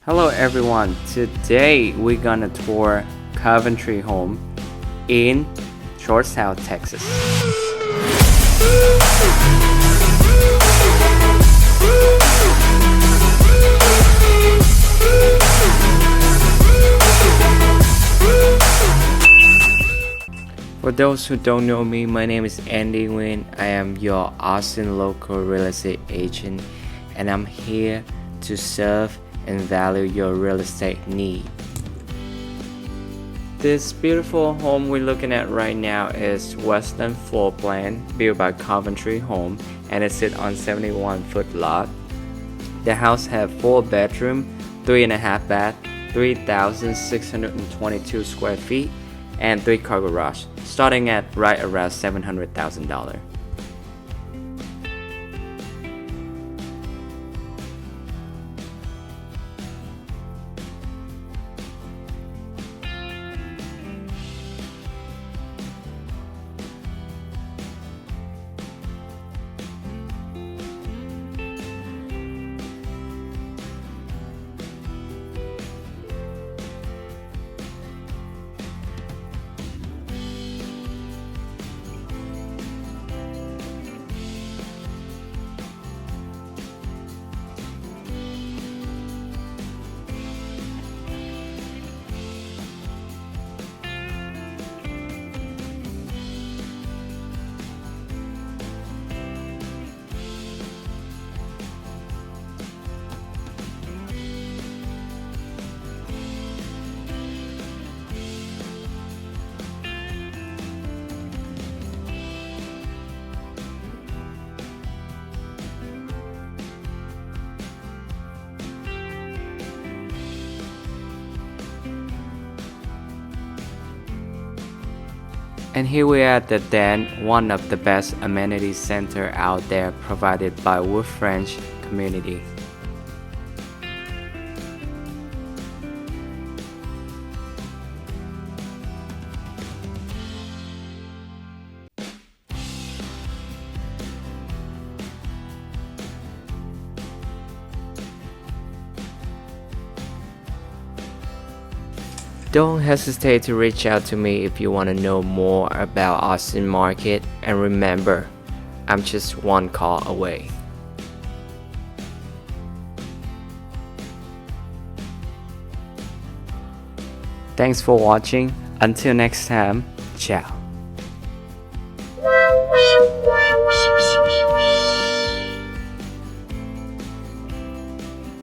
Hello everyone, today we're gonna tour Coventry Home in Georgetown, Texas. For those who don't know me, my name is Andy Nguyen. I am your Austin local real estate agent, and I'm here to serve and value your real estate need. This beautiful home we're looking at right now is Weston floor plan built by Coventry Home, and it sits on 71-foot lot. The house have 4 bedroom, 3.5 bath, 3,622 square feet, and 3-car garage, starting at right around $700,000. And here we are at the Den, one of the best amenity center out there provided by Wood French community. Don't hesitate to reach out to me if you want to know more about Austin market, and remember, I'm just one call away. Thanks for watching. Until next time, ciao.